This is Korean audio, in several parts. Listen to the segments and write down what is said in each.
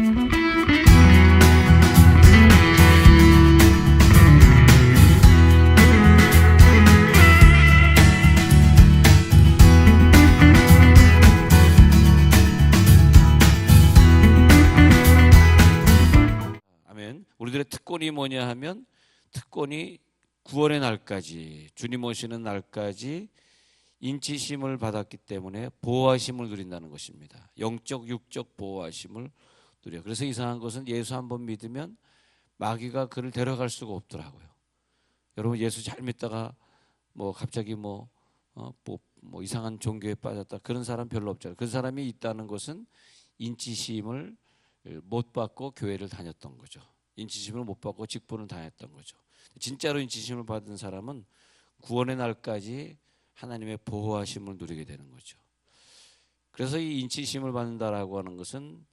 아멘. 우리들의 특권이 뭐냐 하면 특권이 구원의 날까지, 주님 오시는 날까지 인치심을 받았기 때문에 보호하심을 누린다는 것입니다. 영적 육적 보호하심을 누려. 그래서 이상한 것은 예수 한번 믿으면 마귀가 그를 데려갈 수가 없더라고요. 여러분 예수 잘 믿다가 뭐 갑자기 뭐 이상한 종교에 빠졌다 그런 사람 별로 없잖아요. 그 사람이 있다는 것은 인치심을 못 받고 교회를 다녔던 거죠. 인치심을 못 받고 직분을 다녔던 거죠. 진짜로 인치심을 받은 사람은 구원의 날까지 하나님의 보호하심을 누리게 되는 거죠. 그래서 이 인치심을 받는다라고 하는 것은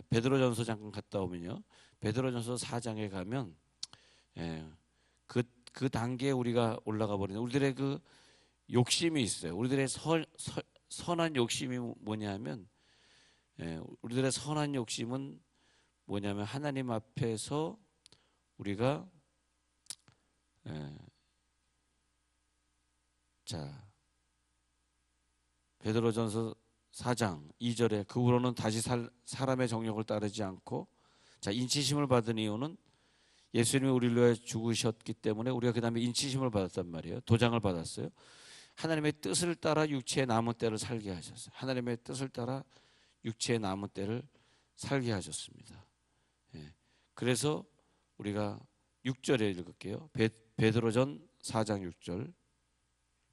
베드로전서 잠깐 갔다 오면요, 베드로전서 4장에 가면 그 단계에 우리가 올라가 버리는 우리들의 그 욕심이 있어요. 우리들의 선한 욕심이 뭐냐면 우리들의 선한 욕심은 뭐냐면 하나님 앞에서 우리가 베드로전서 4장 2절에 그 후로는 다시 사람의 정욕을 따르지 않고, 인치심을 받은 이유는 예수님이 우리를 위해 죽으셨기 때문에 우리가 그 다음에 인치심을 받았단 말이에요. 도장을 받았어요. 하나님의 뜻을 따라 육체의 남은 때를 살게 하셨어요. 하나님의 뜻을 따라 육체의 남은 때를 살게 하셨습니다. 그래서 우리가 6절에 읽을게요. 베드로전 4장 6절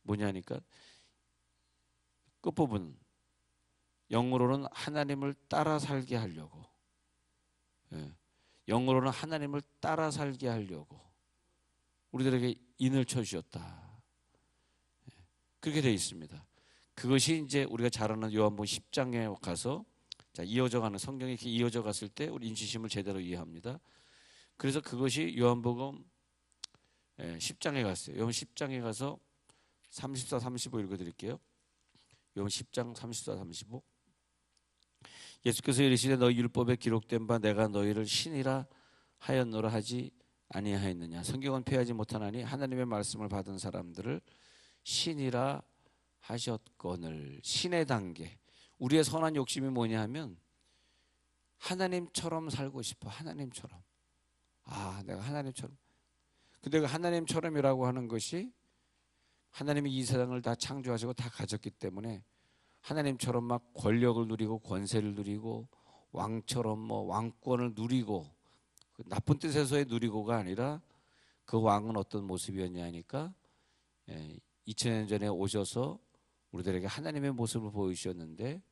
뭐냐니까 끝부분 영으로는 하나님을 따라 살게 하려고, 영으로는 하나님을 따라 살게 하려고 우리들에게 인을 쳐주셨다. 그렇게 되어 있습니다. 그것이 이제 우리가 잘 아는 요한복음 10장에 가서 이어져가는, 성경이 이렇게 이어져 갔을 때 우리 인치심을 제대로 이해합니다. 그래서 그것이 요한복음 10장에 갔어요. 요한 10장에 가서 34, 35 읽어드릴게요. 요한 10장 34, 35. 예수께서 이르시되 너희 율법에 기록된 바 내가 너희를 신이라 하였노라 하지 아니하였느냐. 성경은 폐하지 못하나니 하나님의 말씀을 받은 사람들을 신이라 하셨거늘. 신의 단계. 우리의 선한 욕심이 뭐냐 하면 하나님처럼 살고 싶어. 하나님처럼. 내가 하나님처럼. 근데 그 하나님처럼이라고 하는 것이 하나님이 이 세상을 다 창조하시고 다 가졌기 때문에 하나님처럼 막 권력을 누리고 권세를 누리고 왕처럼 왕권을 누리고, 그 나쁜 뜻에서의 누리고가 아니라 그 왕은 어떤 모습이었냐 하니까 2000년 전에 오셔서 우리들에게 하나님의 모습을 보이셨는데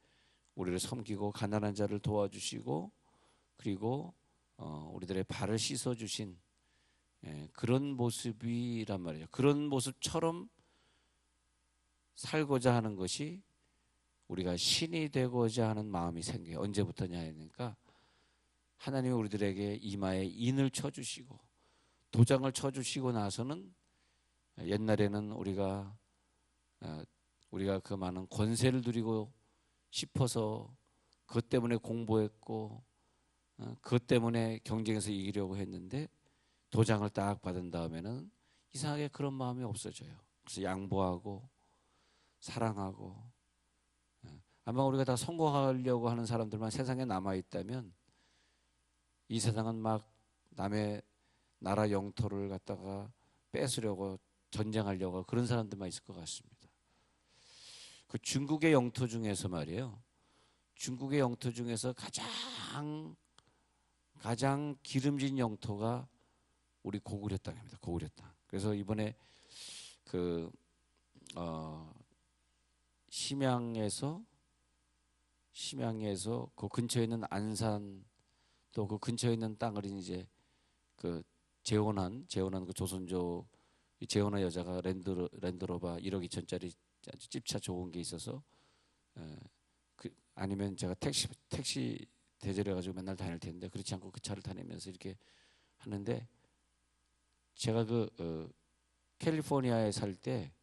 우리를 섬기고 가난한 자를 도와주시고 그리고 우리들의 발을 씻어주신 그런 모습이란 말이죠. 그런 모습처럼 살고자 하는 것이 우리가 신이 되고자 하는 마음이 생겨요. 언제부터냐 하니까 하나님이 우리들에게 이마에 인을 쳐주시고 도장을 쳐주시고 나서는, 옛날에는 우리가 그 많은 권세를 누리고 싶어서 그것 때문에 공부했고 그것 때문에 경쟁에서 이기려고 했는데 도장을 딱 받은 다음에는 이상하게 그런 마음이 없어져요. 그래서 양보하고 사랑하고, 아마 우리가 다 성공하려고 하는 사람들만 세상에 남아있다면 이 세상은 막 남의 나라 영토를 갖다가 뺏으려고 전쟁하려고 그런 사람들만 있을 것 같습니다. 그 중국의 영토 중에서 말이에요. 중국의 영토 중에서 가장 기름진 영토가 우리 고구려 땅입니다. 고구려 땅. 그래서 이번에 심양에서 그 근처에 있는 안산, 또 그 근처에 있는 땅을 이제 그 재혼한 그 조선족 재혼한 여자가 랜드로버 1억 2천짜리 아주 집차 좋은 게 있어서, 아니면 제가 택시 대절해 가지고 맨날 다닐 텐데 그렇지 않고 그 차를 다니면서 이렇게 하는데, 제가 캘리포니아에 살 때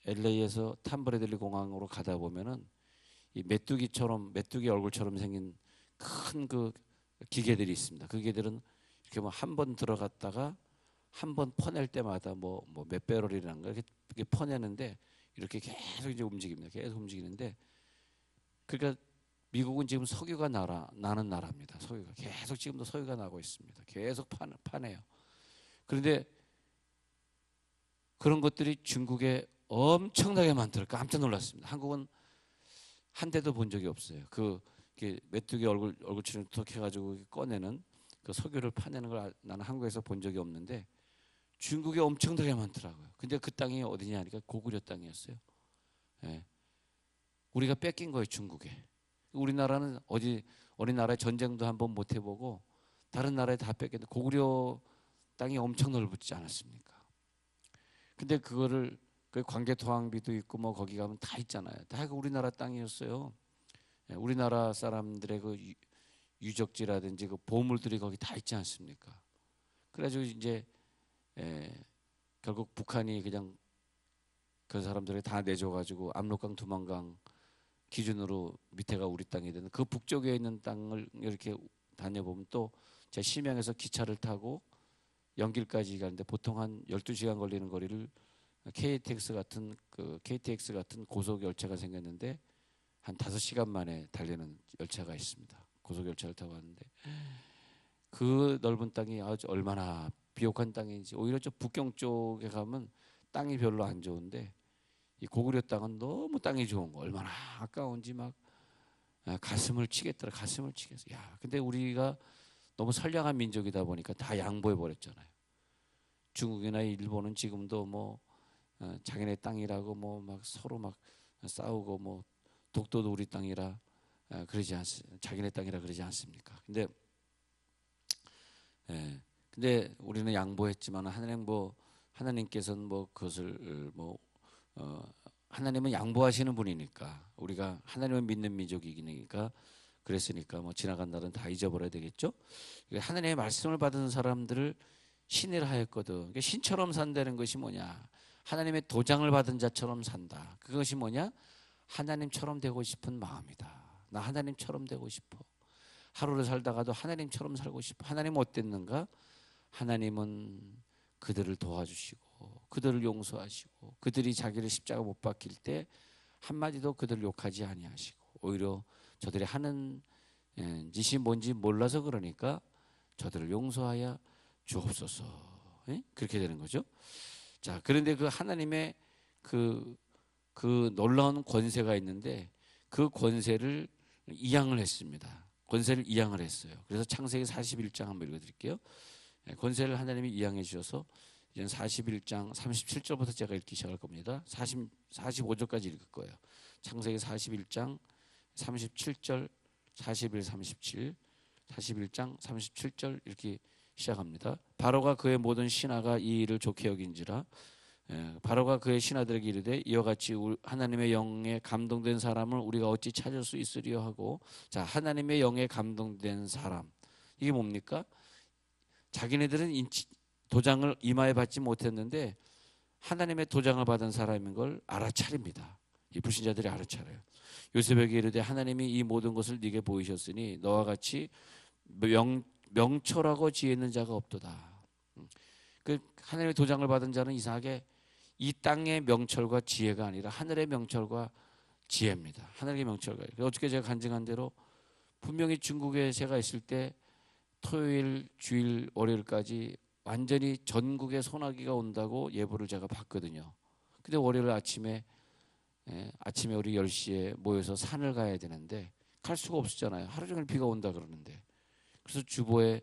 LA에서 탐브레들리 공항으로 가다 보면은 이 메뚜기 얼굴처럼 생긴 큰 그 기계들이 있습니다. 그 기계들은 이렇게 뭐 한 번 들어갔다가 한 번 퍼낼 때마다 뭐 몇 배럴이라는 거 이렇게 퍼내는데 이렇게 계속 이제 움직입니다. 계속 움직이는데 그러니까 미국은 지금 석유가 나는 나라입니다. 석유가 계속 지금도 석유가 나고 있습니다. 계속 파내요. 그런데 그런 것들이 중국에 엄청나게 많더라고요. 깜짝 놀랐습니다. 한국은 한 대도 본 적이 없어요. 그 메뚜기 얼굴처럼 톡 해가지고 꺼내는 그 석유를 파내는 걸 나는 한국에서 본 적이 없는데 중국에 엄청나게 많더라고요. 근데 그 땅이 어디냐 하니까 고구려 땅이었어요. 예. 우리가 뺏긴 거예요, 중국에. 우리나라는 어느 나라에 전쟁도 한번 못 해보고 다른 나라에 다 뺏겼는데 고구려 땅이 엄청 넓지 않았습니까? 근데 그거를 그 광개토항비도 있고 뭐 거기 가면 다 있잖아요. 다 우리나라 땅이었어요. 예, 우리나라 사람들의 그 유적지라든지 그 보물들이 거기 다 있지 않습니까? 그래가지고 이제 결국 북한이 그냥 그 사람들을 다 내줘가지고 압록강, 두만강 기준으로 밑에가 우리 땅이 되는 그 북쪽에 있는 땅을 이렇게 다녀보면 또 제 심양에서 기차를 타고 연길까지 가는데 보통 한 12시간 걸리는 거리를 KTX 같은 고속 열차가 생겼는데 한 5시간 만에 달리는 열차가 있습니다. 고속 열차를 타고 왔는데 그 넓은 땅이 아주 얼마나 비옥한 땅인지 오히려 저 북경 쪽에 가면 땅이 별로 안 좋은데 이 고구려 땅은 너무 땅이 좋은 거 얼마나 아까운지 막 가슴을 치겠더라. 가슴을 치겠어. 야, 근데 우리가 너무 선량한 민족이다 보니까 다 양보해 버렸잖아요. 중국이나 일본은 지금도 뭐 자기네 땅이라고 뭐 막 서로 막 싸우고 뭐 독도도 우리 땅이라 자기네 땅이라 그러지 않습니까? 근데 우리는 양보했지만 하나님께서는 뭐 그것을 하나님은 양보하시는 분이니까 우리가 하나님을 믿는 민족이니까 그랬으니까 뭐 지나간 날은 다 잊어버려야 되겠죠. 하나님의 말씀을 받은 사람들을 신이라 하였거든. 그러니까 신처럼 산다는 것이 뭐냐? 하나님의 도장을 받은 자처럼 산다. 그것이 뭐냐? 하나님처럼 되고 싶은 마음이다. 나 하나님처럼 되고 싶어. 하루를 살다가도 하나님처럼 살고 싶어. 하나님은 어땠는가? 하나님은 그들을 도와주시고 그들을 용서하시고 그들이 자기를 십자가 못 박힐 때 한마디도 그들을 욕하지 아니하시고 오히려 저들이 하는 짓이 뭔지 몰라서 그러니까 저들을 용서하여 주옵소서. 그렇게 되는 거죠. 자, 그런데 그 하나님의 그 놀라운 권세가 있는데 그 권세를 이양을 했습니다. 권세를 이양을 했어요. 그래서 창세기 41장 한번 읽어드릴게요. 권세를 하나님이 이양해 주셔서 이제 41장 37절부터 제가 읽기 시작할 겁니다. 45절까지 읽을 거예요. 창세기 41장 37절 41, 37 41장 37절 이렇게 시작합니다. 바로가 그의 모든 신하가 이 일을 좋게 여긴지라 바로가 그의 신하들에게 이르되 이와 같이 하나님의 영에 감동된 사람을 우리가 어찌 찾을 수 있으리요 하고 자 하나님의 영에 감동된 사람 이게 뭡니까? 자기네들은 도장을 이마에 받지 못했는데 하나님의 도장을 받은 사람인 걸 알아차립니다. 이 불신자들이 알아차려요. 요셉에게 이르되 하나님이 이 모든 것을 네게 보이셨으니 너와 같이 명철하고 지혜 있는 자가 없도다. 그 하나님의 도장을 받은 자는 이상하게 이 땅의 명철과 지혜가 아니라 하늘의 명철과 지혜입니다. 하늘의 명철과. 어떻게 제가 간증한 대로 분명히 중국에 제가 있을 때 토요일, 주일, 월요일까지 완전히 전국에 소나기가 온다고 예보를 제가 봤거든요. 근데 월요일 아침에 우리 10시에 모여서 산을 가야 되는데 갈 수가 없었잖아요. 하루 종일 비가 온다 그러는데. 그래서 주보에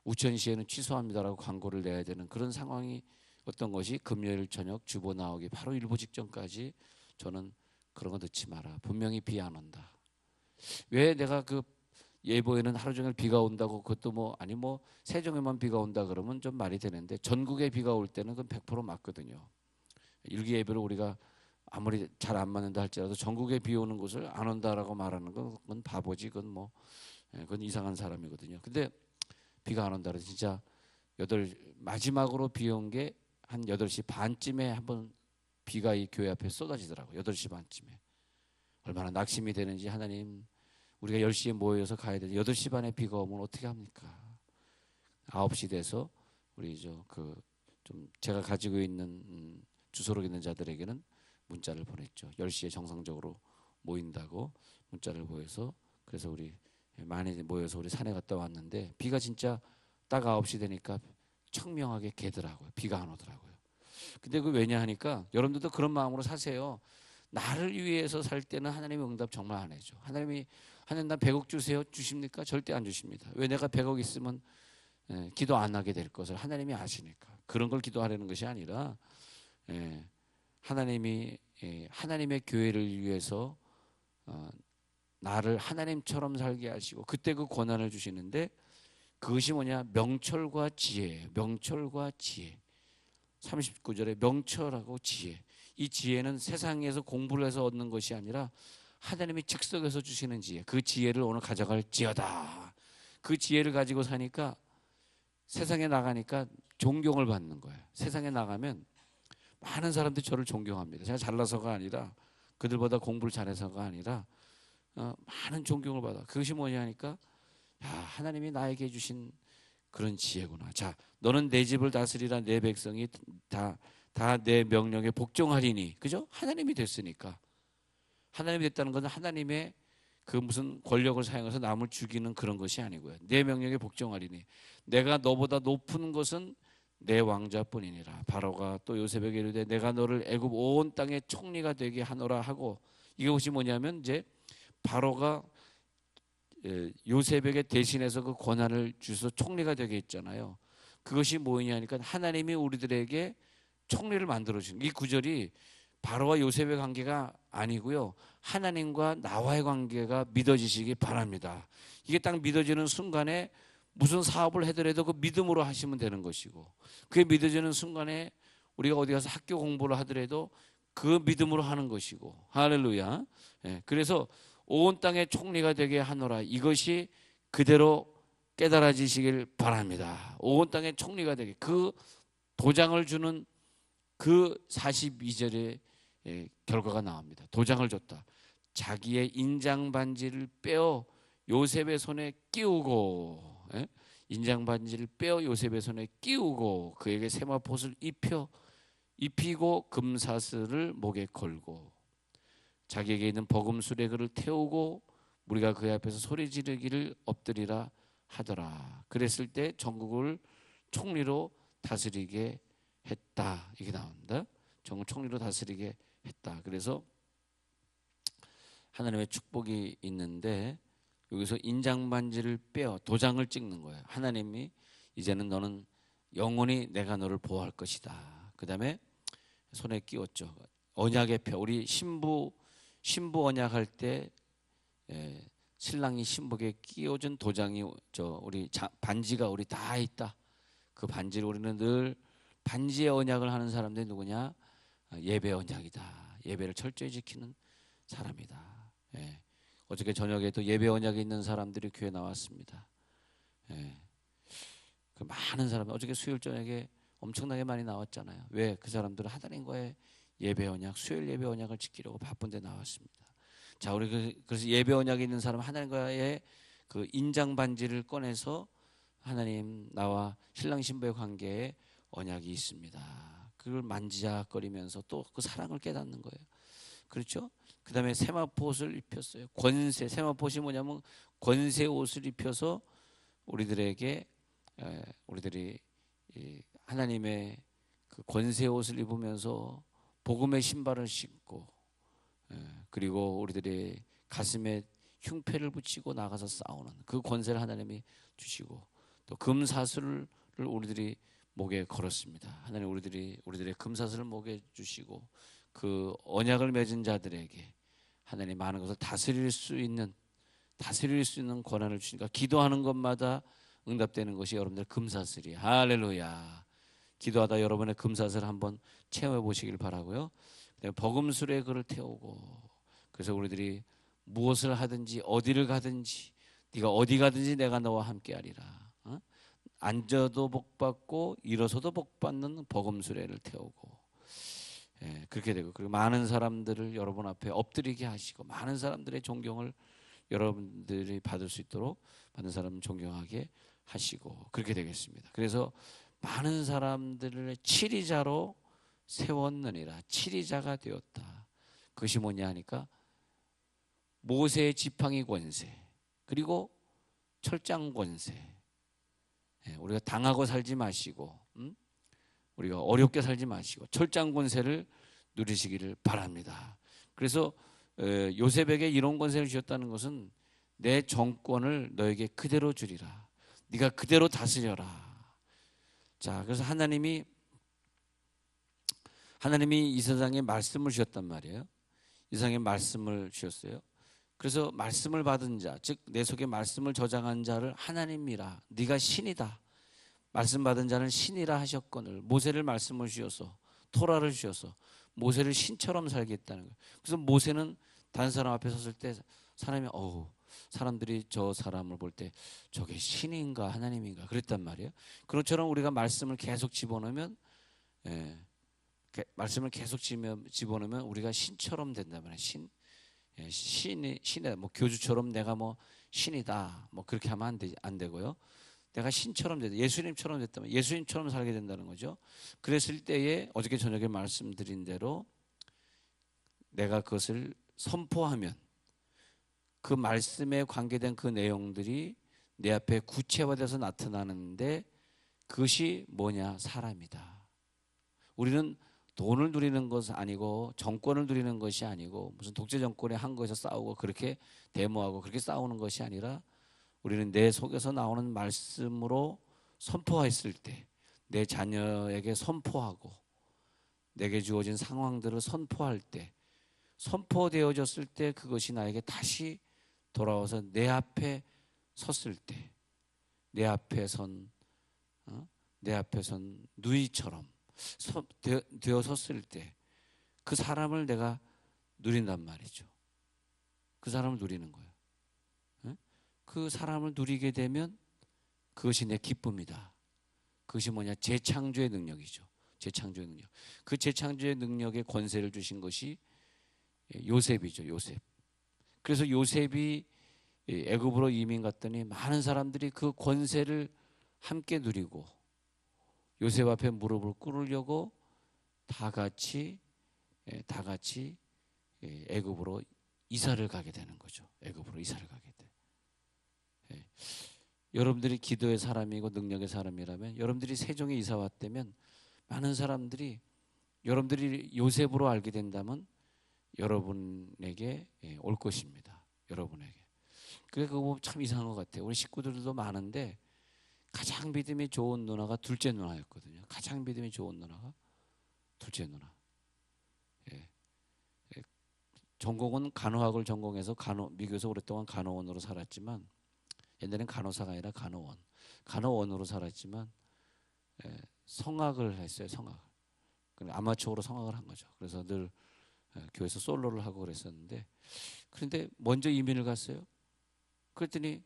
우천시에는 취소합니다라고 광고를 내야 되는 그런 상황이 어떤 것이 금요일 저녁 주보 나오기 바로 일보 직전까지 저는 그런 거 넣지 마라. 분명히 비 안 온다. 왜 내가 그 예보에는 하루 종일 비가 온다고 그것도 세종에만 비가 온다 그러면 좀 말이 되는데 전국에 비가 올 때는 그건 100% 맞거든요. 일기예보를 우리가 아무리 잘 안 맞는다 할지라도 전국에 비 오는 곳을 안 온다라고 말하는 건 그건 바보지. 그건 이상한 사람이거든요. 근데 비가 안 온다 그래서 진짜 마지막으로 비 온 게 한 8시 반쯤에 한번 비가 이 교회 앞에 쏟아지더라고요. 8시 반쯤에. 얼마나 낙심이 되는지. 하나님, 우리가 10시에 모여서 가야 되는데 8시 반에 비가 오면 어떻게 합니까? 9시 돼서 우리 좀 제가 가지고 있는 주소록 있는 자들에게는 문자를 보냈죠. 10시에 정상적으로 모인다고 문자를 보내서, 그래서 우리 많이 모여서 우리 산에 갔다 왔는데 비가 진짜 딱 9시 되니까 청명하게 개더라고요. 비가 안 오더라고요. 근데 그 왜냐 하니까 여러분들도 그런 마음으로 사세요. 나를 위해서 살 때는 하나님의 응답 정말 안 해줘. 하나님 나 100억 주세요. 주십니까? 절대 안 주십니다. 왜? 내가 100억 있으면 기도 안 하게 될 것을 하나님이 아시니까. 그런 걸 기도하려는 것이 아니라 하나님이 하나님의 교회를 위해서 나를 하나님처럼 살게 하시고 그때 그 권한을 주시는데, 그것이 뭐냐? 명철과 지혜예요. 명철과 지혜. 39절에 명철하고 지혜. 이 지혜는 세상에서 공부를 해서 얻는 것이 아니라 하나님이 즉석에서 주시는 지혜. 그 지혜를 오늘 가져갈지어다. 그 지혜를 가지고 사니까 세상에 나가니까 존경을 받는 거예요. 세상에 나가면 많은 사람들이 저를 존경합니다. 제가 잘나서가 아니라, 그들보다 공부를 잘해서가 아니라 많은 존경을 받아. 그것이 뭐냐 하니까, 야, 하나님이 나에게 주신 그런 지혜구나. 자, 너는 내 집을 다스리라. 내 백성이 다 내 명령에 복종하리니. 그죠? 하나님이 됐으니까. 하나님이 됐다는 것은 하나님의 그 무슨 권력을 사용해서 남을 죽이는 그런 것이 아니고요. 내 명령에 복종하리니. 내가 너보다 높은 것은 내 왕자뿐이니라. 바로가 또 요셉에게 이르되 내가 너를 애굽 온 땅의 총리가 되게 하노라 하고, 이것이 뭐냐면 이제 바로가 요셉에게 대신해서 그 권한을 주셔서 총리가 되게 했잖아요. 그것이 뭐냐 하니까 하나님이 우리들에게 총리를 만들어주는, 이 구절이 바로와 요셉의 관계가 아니고요, 하나님과 나와의 관계가 믿어지시기 바랍니다. 이게 딱 믿어지는 순간에 무슨 사업을 하더라도 그 믿음으로 하시면 되는 것이고, 그게 믿어지는 순간에 우리가 어디 가서 학교 공부를 하더라도 그 믿음으로 하는 것이고. 할렐루야. 그래서 온 땅의 총리가 되게 하노라. 이것이 그대로 깨달아지시길 바랍니다. 온 땅의 총리가 되게, 그 도장을 주는 그 42절의 결과가 나옵니다. 도장을 줬다. 자기의 인장 반지를 빼어 요셉의 손에 끼우고, 인장 반지를 빼어 요셉의 손에 끼우고 그에게 세마포를 입히고 금사슬을 목에 걸고 자기에게 있는 버금 수레그를 태우고 우리가 그의 앞에서 소리 지르기를 엎드리라 하더라. 그랬을 때 전국을 총리로 다스리게 했다. 이게 나옵니다. 전국 총리로 다스리게 했다. 그래서 하나님의 축복이 있는데, 여기서 인장반지를 빼어 도장을 찍는 거예요. 하나님이 이제는 너는 영원히 내가 너를 보호할 것이다. 그 다음에 손에 끼웠죠. 언약의 표. 우리 신부 언약할 때 신랑이 신부에게 끼워준 도장이 우리 반지가 우리 다 있다. 그 반지를 우리는 늘 반지의 언약을 하는 사람들이 누구냐? 예배 언약이다. 예배를 철저히 지키는 사람이다. 어저께 저녁에도 예배 언약이 있는 사람들이 교회 나왔습니다. 그 많은 사람, 어저께 수요일 저녁에 엄청나게 많이 나왔잖아요. 왜? 그 사람들은 하나님과의 예배 언약, 수요일 예배 언약을 지키려고 바쁜데 나왔습니다. 자, 우리 그래서 예배 언약이 있는 사람, 하나님과의 그 인장 반지를 꺼내서 하나님 나와 신랑 신부의 관계에 언약이 있습니다. 그걸 만지작거리면서 또 그 사랑을 깨닫는 거예요. 그렇죠? 그 다음에 세마포옷을 입혔어요. 권세, 세마포옷이 뭐냐면 권세 옷을 입혀서 우리들이 하나님의 그 권세 옷을 입으면서 복음의 신발을 신고, 그리고 우리들이 가슴에 흉패를 붙이고 나가서 싸우는 그 권세를 하나님이 주시고, 또 금사슬을 우리들이 목에 걸었습니다. 하나님 우리들의 금사슬을 목에 주시고, 그 언약을 맺은 자들에게 하나님 많은 것을 다스릴 수 있는 권한을 주시니까 기도하는 것마다 응답되는 것이 여러분들 금사슬이에요. 할렐루야. 기도하다 여러분의 금사슬 한번 체험해 보시길 바라고요. 버금술에 그를 태우고, 그래서 우리들이 무엇을 하든지 어디를 가든지 네가 어디 가든지 내가 너와 함께하리라. 앉아도 복받고 일어서도 복받는 버금수레를 태우고, 예, 그렇게 되고, 그리고 많은 사람들을 여러분 앞에 엎드리게 하시고, 많은 사람들의 존경을 여러분들이 받을 수 있도록 많은 사람을 존경하게 하시고, 그렇게 되겠습니다. 그래서 많은 사람들을 치리자로 세웠느니라. 치리자가 되었다. 그것이 뭐냐 하니까 모세의 지팡이 권세, 그리고 철장 권세. 예, 우리가 당하고 살지 마시고, 우리가 어렵게 살지 마시고 철장 권세를 누리시기를 바랍니다. 그래서 요셉에게 이런 권세를 주셨다는 것은 내 정권을 너에게 그대로 주리라. 네가 그대로 다스려라. 자, 그래서 하나님이 이 세상에 말씀을 주셨단 말이에요. 이 세상에 말씀을 주셨어요. 그래서 말씀을 받은 자, 즉 내 속에 말씀을 저장한 자를 하나님이라. 네가 신이다. 말씀 받은 자는 신이라 하셨거늘. 모세를 말씀을 주셔서, 토라를 주셔서 모세를 신처럼 살게 했다는 거예요. 그래서 모세는 다른 사람 앞에 섰을 때 사람들이 저 사람을 볼 때 저게 신인가 하나님인가 그랬단 말이에요. 그것처럼 우리가 말씀을 계속 집어넣으면, 말씀을 계속 집어넣으면 우리가 신처럼 된단 말이에요. 신의 뭐 교주처럼 내가 뭐 신이다 뭐 그렇게 하면 안 되고요. 내가 신처럼 됐다. 예수님처럼 됐다면 예수님처럼 살게 된다는 거죠. 그랬을 때에 어저께 저녁에 말씀드린 대로 내가 그것을 선포하면 그 말씀에 관계된 그 내용들이 내 앞에 구체화돼서 나타나는데 그것이 뭐냐? 사람이다. 우리는 돈을 누리는 것은 아니고 정권을 누리는 것이 아니고 무슨 독재 정권에 한 거에서 싸우고 그렇게 데모하고 그렇게 싸우는 것이 아니라 우리는 내 속에서 나오는 말씀으로 선포했을 때, 내 자녀에게 선포하고 내게 주어진 상황들을 선포할 때, 선포되어졌을 때 그것이 나에게 다시 돌아와서 내 앞에 섰을 때, 내 앞에 선 누이처럼 되어 섰을 때 그 사람을 내가 누린단 말이죠. 그 사람을 누리는 거예요. 그 사람을 누리게 되면 그것이 내 기쁨이다. 그것이 뭐냐? 재창조의 능력이죠. 재창조의 능력. 그 재창조의 능력의 권세를 주신 것이 요셉이죠. 요셉. 그래서 요셉이 애굽으로 이민 갔더니 많은 사람들이 그 권세를 함께 누리고 요셉 앞에 무릎을 꿇으려고 다 같이 애굽으로 이사를 가게 되는 거죠. 애굽으로 이사를 가게 돼. 여러분들이 기도의 사람이고 능력의 사람이라면, 여러분들이 세종에 이사 왔다면 많은 사람들이 여러분들이 요셉으로 알게 된다면 여러분에게 올 것입니다. 여러분에게. 그래 그거 보면 참 이상한 것 같아요. 우리 식구들도 많은데 가장 믿음이 좋은 누나가 둘째 누나였거든요. 가장 믿음이 좋은 누나가 둘째 누나. 전공은 간호학을 전공해서 미국에서 오랫동안 간호원으로 살았지만, 옛날엔 간호사가 아니라 간호원으로 살았지만 성악을 했어요. 성악. 아마추어로 성악을 한 거죠. 그래서 늘 교회에서 솔로를 하고 그랬었는데, 그런데 먼저 이민을 갔어요. 그랬더니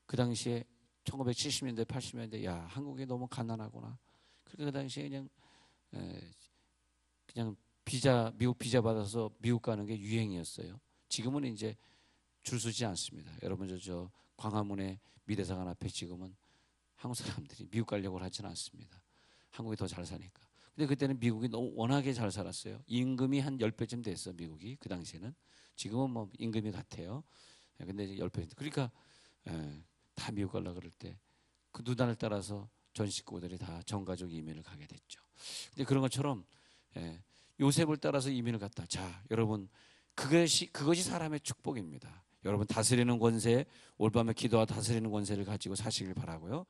그 당시에 1970년대 80년대 야 한국이 너무 가난하구나. 그러니까 그 당시에 그냥 미국 비자 받아서 미국 가는 게 유행이었어요. 지금은 이제 줄 서지 않습니다. 여러분 저 광화문의 미대사관 앞에 지금은 한국 사람들이 미국 가려고 하지는 않습니다. 한국이 더 잘 사니까. 근데 그때는 미국이 워낙에 잘 살았어요. 임금이 한 10배쯤 됐어, 미국이. 그 당시에는. 지금은 뭐 임금이 같아요. 근데 이제 10배. 그러니까 다 미국 가려고 그럴 때 그 누단을 따라서 전 식구들이 다 전가족 이민을 가게 됐죠. 근데 그런 것처럼 요셉을 따라서 이민을 갔다. 자, 여러분 그것이 사람의 축복입니다. 여러분 다스리는 권세, 올밤에 기도와 다스리는 권세를 가지고 사시길 바라고요.